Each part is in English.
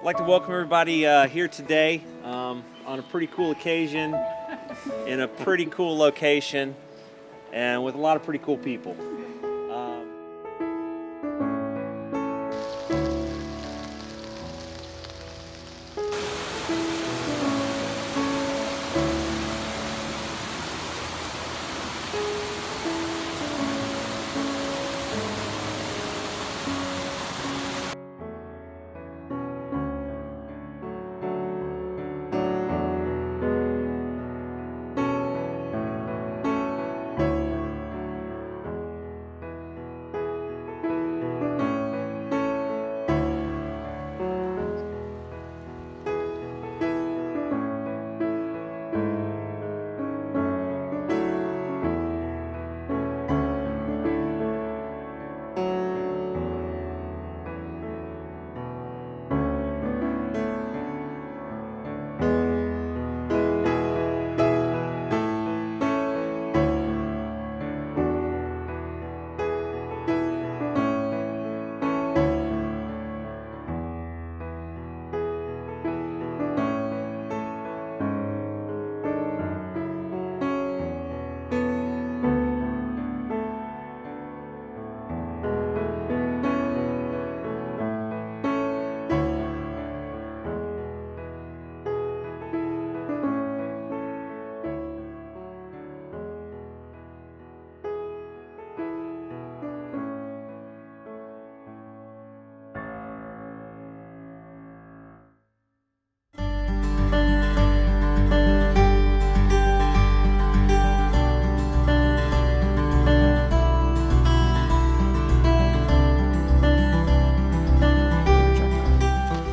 like to welcome everybody here today on a pretty cool occasion, in a pretty cool location, and with a lot of pretty cool people.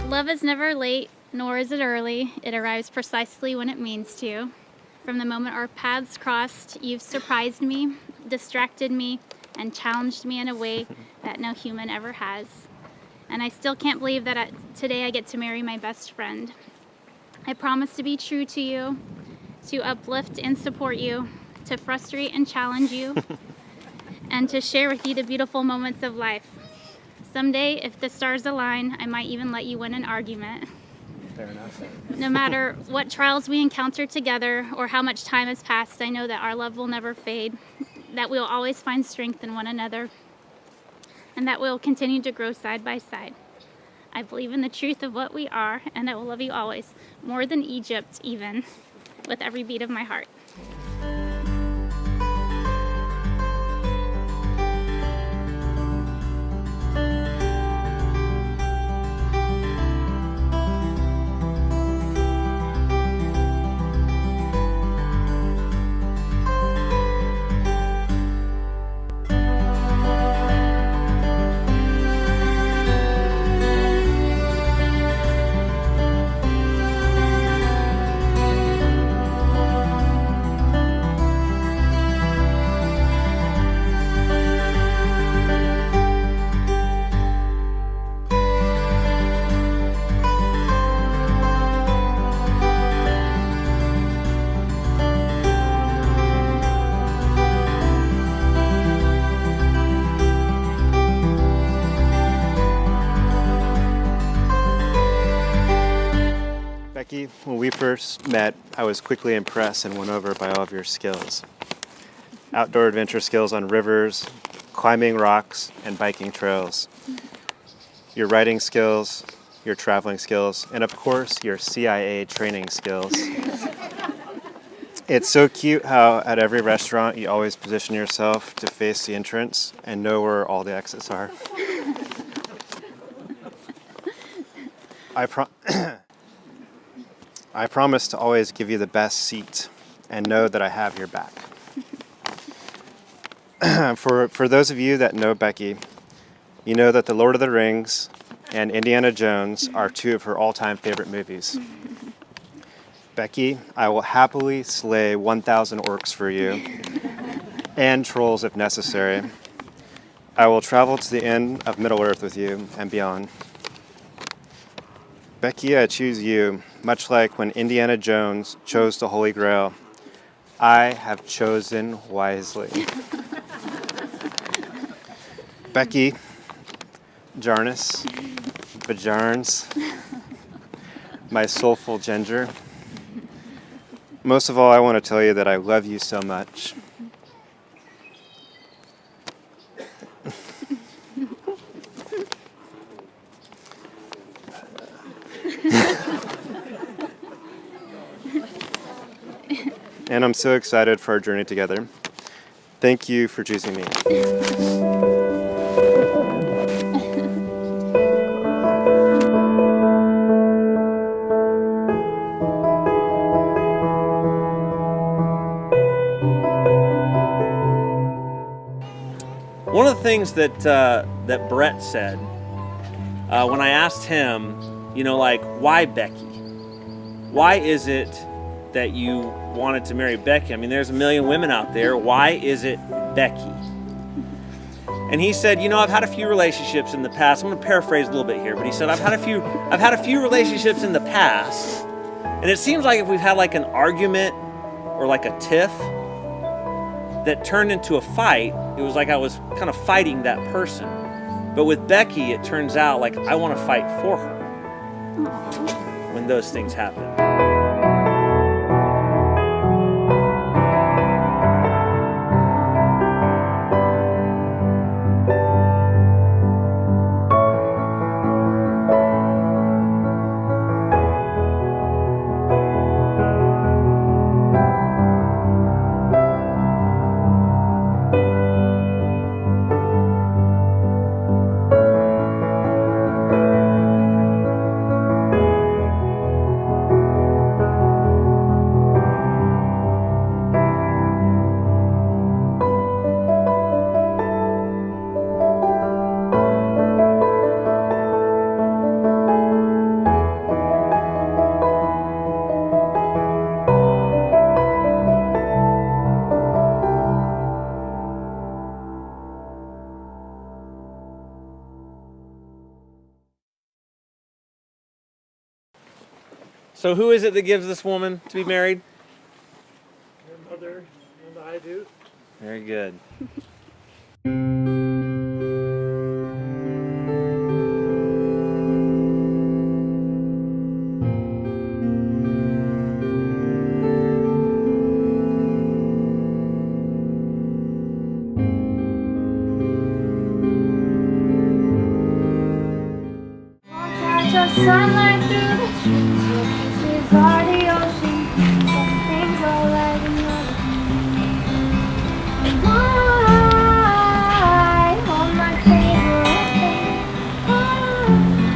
Love is never late, nor is it early. It arrives precisely when it means to. From the moment our paths crossed, you've surprised me, distracted me, and challenged me in a way that no human ever has. And I still can't believe that today I get to marry my best friend. I promise to be true to you, to uplift and support you, to frustrate and challenge you, and to share with you the beautiful moments of life. Someday, if the stars align, I might even let you win an argument. Fair enough. No matter what trials we encounter together or how much time has passed, I know that our love will never fade, that we'll always find strength in one another, and that we'll continue to grow side by side. I believe in the truth of what we are, and I will love you always, more than Egypt even, with every beat of my heart. Becky, when we first met, I was quickly impressed and won over by all of your skills. Outdoor adventure skills on rivers, climbing rocks, and biking trails. Your writing skills, your traveling skills, and of course, your CIA training skills. It's so cute how at every restaurant you always position yourself to face the entrance and know where all the exits are. I promise to always give you the best seat and know that I have your back. For those of you that know Becky, you know that The Lord of the Rings and Indiana Jones are two of her all-time favorite movies. Becky, I will happily slay 1,000 orcs for you, and trolls if necessary. I will travel to the end of Middle-earth with you and beyond. Becky, I choose you, much like when Indiana Jones chose the Holy Grail. I have chosen wisely. Becky, Jarnis, Bajarns, my soulful ginger. Most of all, I want to tell you that I love you so much. And I'm so excited for our journey together. Thank you for choosing me. One of the things that that Brett said when I asked him, like, why Becky? Why is it that you wanted to marry Becky? I mean, there's a million women out there. Why is it Becky? And he said, I've had a few relationships in the past. I'm going to paraphrase a little bit here, but he said, I've had a few relationships in the past, and it seems like if we've had like an argument or like a tiff that turned into a fight, it was like I was kind of fighting that person. But with Becky, it turns out like I want to fight for her when those things happen. So who is it that gives this woman to be married? Your mother and I do. Very good. Sunlight through the trees, your kisses are the ocean. Some things are right in love. I hold my favorite thing.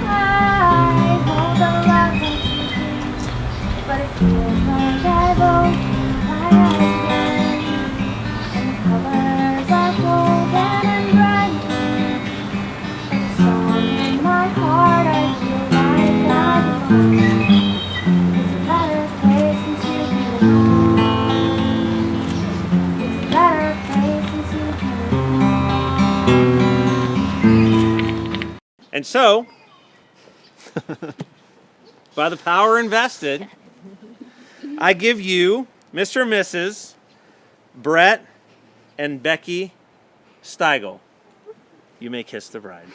I hold the love that you bring. But it feels like I've opened my eyes again, and the colors are golden and bright. And the song in my heart, I feel like I belong. It's a better place since you've been gone. It's a better place since you've been gone. And so, by the power invested, I give you Mr. and Mrs. Brett and Becky Steigel. You may kiss the bride.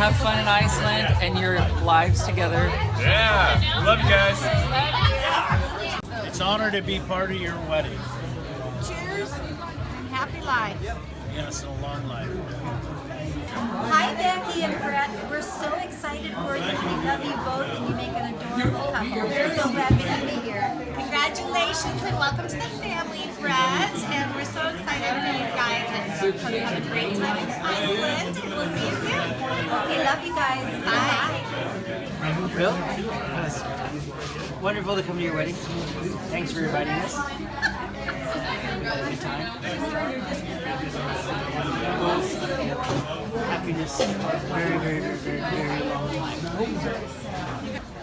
have fun in Iceland and your lives together. Yeah, love you guys. It's an honor to be part of your wedding. Cheers and happy life. Yes, a long life. Hi, Becky and Brett. We're so excited for you. We love you both, and you make an adorable couple. We're so glad we can be here. Congratulations and welcome to the family, Brett. And we're so excited for you guys and hope you have a great time in Iceland. And we'll see you soon. We love you guys. Bye. Bill, it's wonderful to come to your wedding. Thanks for inviting us. Had a good time. Both happiness, very, very, very, very, very long time.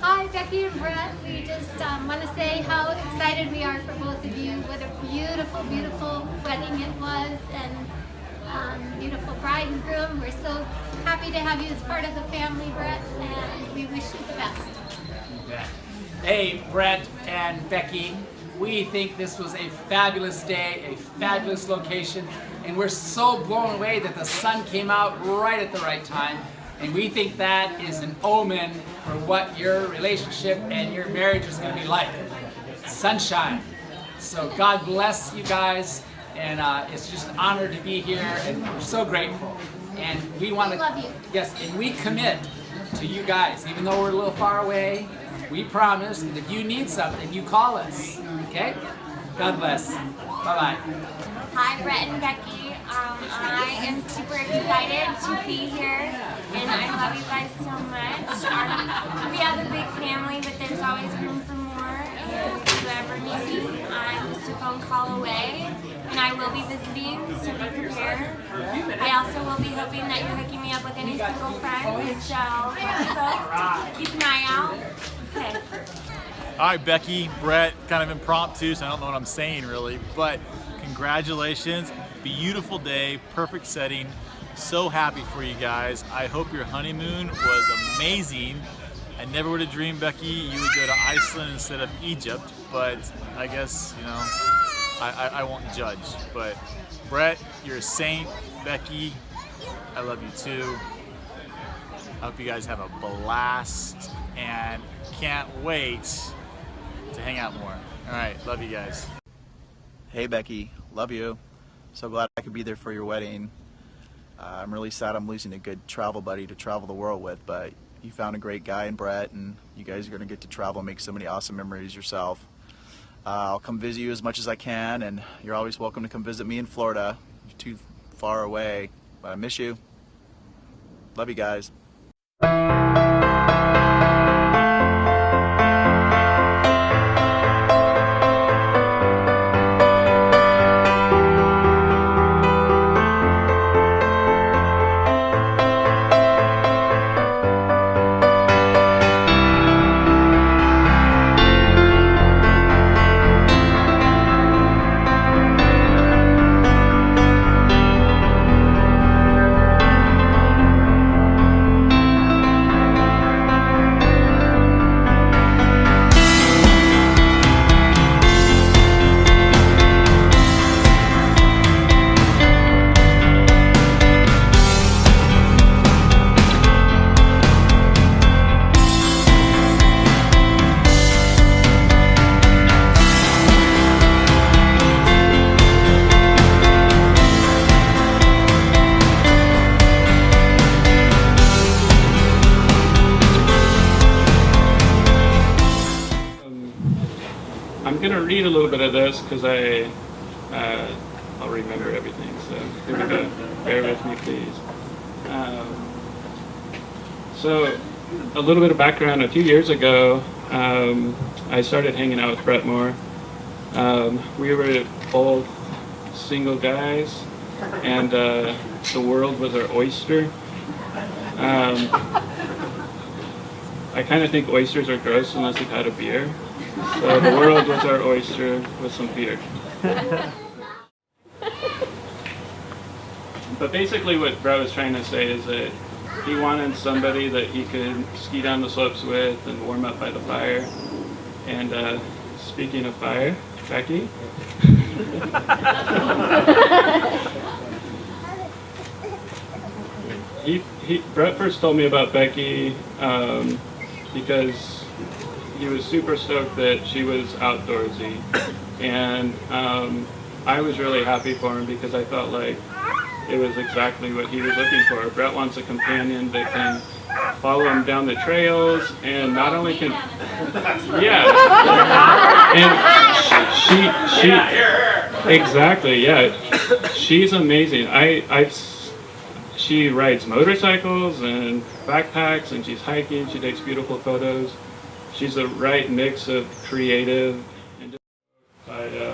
Hi, Becky and Brett. We just want to say how excited we are for both of you. What a beautiful, beautiful wedding it was, and beautiful bride and groom. We're so happy to have you as part of the family, Brett, and we wish you the best. Hey, Brett and Becky, we think this was a fabulous day, a fabulous location, and we're so blown away that the sun came out right at the right time. And we think that is an omen for what your relationship and your marriage is going to be like. Sunshine. So God bless you guys, and it's just an honor to be here, and we're so grateful. And we want to love you. Yes, and we commit to you guys, even though we're a little far away. We promise that if you need something, you call us. Okay? God bless. Bye-bye. Hi, Brett and Becky. I am super excited to be here, and I love you guys so much. We have a big family, but there's always room for more. And if you ever need me, I'm just a phone call away, and I will be visiting, so be prepared. I also will be hoping that you're hooking me up with any single friends, so keep an eye out. Okay. Hi, Becky, Brett, kind of impromptu, so I don't know what I'm saying really, but congratulations. Beautiful day, perfect setting. So happy for you guys. I hope your honeymoon was amazing. I never would have dreamed, Becky, you would go to Iceland instead of Egypt, but I guess, you know, I won't judge. But Brett, you're a saint. Becky, I love you too. I hope you guys have a blast and can't wait to hang out more. All right, love you guys. Hey Becky, love you. So glad I could be there for your wedding. I'm really sad I'm losing a good travel buddy to travel the world with, but you found a great guy in Brett, and you guys are going to get to travel and make so many awesome memories yourself. I'll come visit you as much as I can, and you're always welcome to come visit me in Florida. You're too far away, but I miss you. Love you guys. I'm going to read a little bit of this because I'll remember everything, so here we go. Bear with me, please. So, a little bit of background. A few years ago, I started hanging out with Brett more. We were both single guys, and the world was our oyster. I kind of think oysters are gross unless you've had a beer. So the world was our oyster with some beer. But basically what Brett was trying to say is that he wanted somebody that he could ski down the slopes with and warm up by the fire. And speaking of fire, Becky? Brett first told me about Becky because he was super stoked that she was outdoorsy, and I was really happy for him because I felt like it was exactly what he was looking for. Brett wants a companion that can follow him down the trails, and not only can, yeah, and she exactly, yeah, she's amazing. She rides motorcycles and backpacks, and she's hiking. She takes beautiful photos. She's the right mix of creative and just by the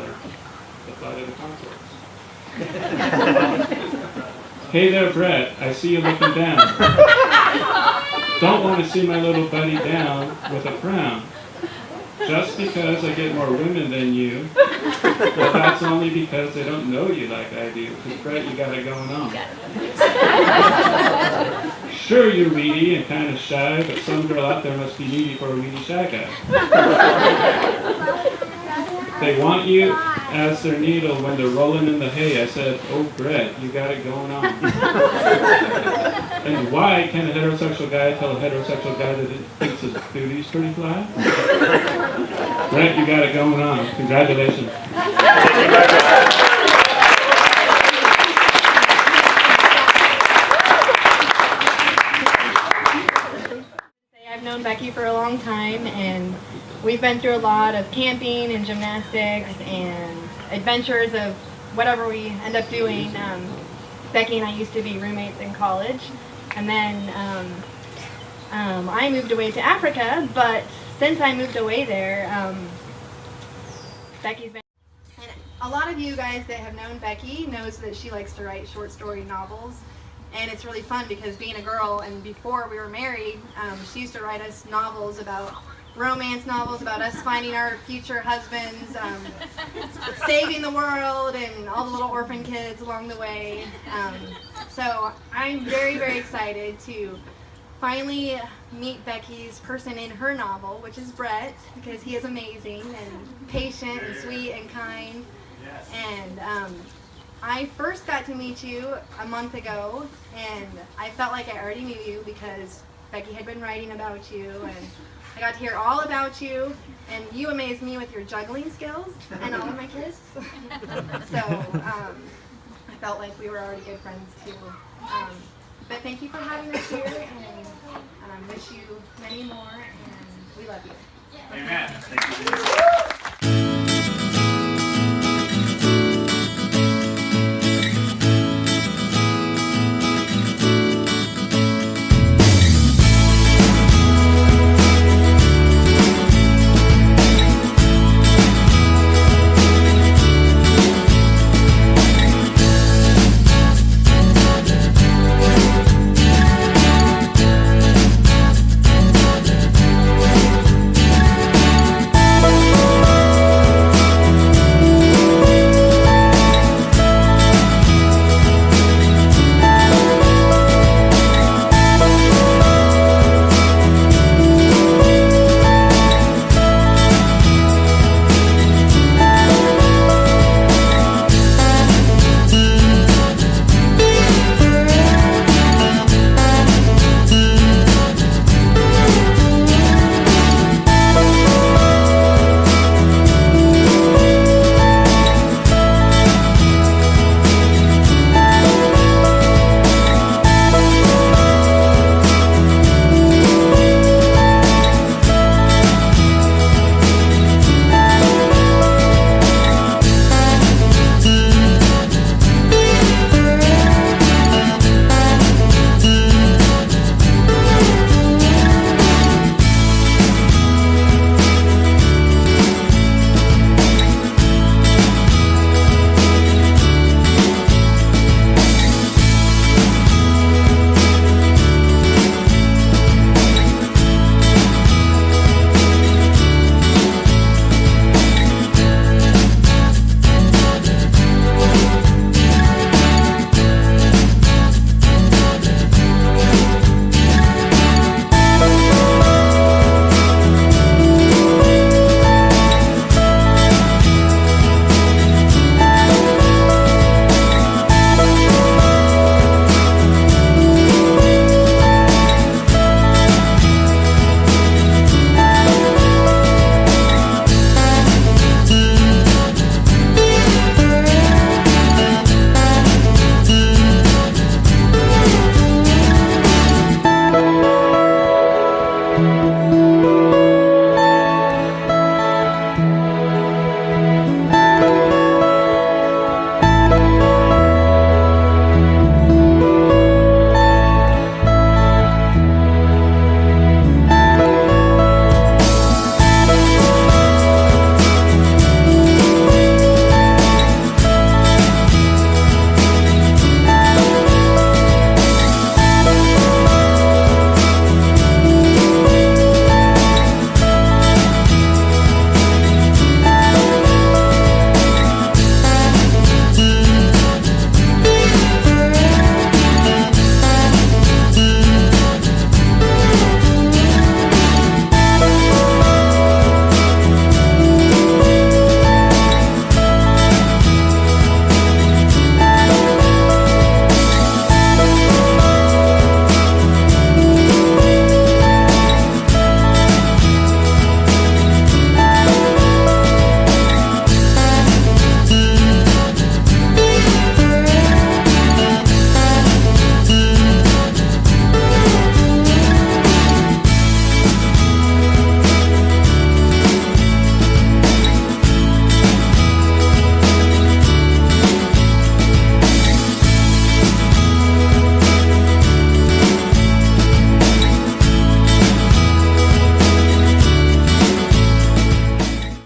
thought of the concerts. Hey there, Brett. I see you looking down. Don't want to see my little buddy down with a frown. Just because I get more women than you, but that's only because they don't know you like I do. Because Brett, you got it going on. Sure, you're weedy and kind of shy, but some girl out there must be needy for a weedy shy guy. They want you as their needle when they're rolling in the hay. I said, oh, Brett, you got it going on. And why can a heterosexual guy tell a heterosexual guy that he thinks his booty's pretty fly? Brett, you got it going on. Congratulations. I've known Becky for a long time, and we've been through a lot of camping and gymnastics and adventures of whatever we end up doing. Becky and I used to be roommates in college, and then I moved away to Africa, but since I moved away there, Becky's been... And a lot of you guys that have known Becky knows that she likes to write short story novels. And it's really fun because being a girl and before we were married, she used to write us novels about romance novels about us finding our future husbands, saving the world, and all the little orphan kids along the way. So I'm very, very excited to finally meet Becky's person in her novel, which is Brett, because he is amazing and patient and sweet and kind. And I first got to meet you a month ago, and I felt like I already knew you because Becky had been writing about you, and I got to hear all about you, and you amazed me with your juggling skills and all of my kids. So I felt like we were already good friends too. But thank you for having us here, and wish you many more, and we love you. Amen. Thank you.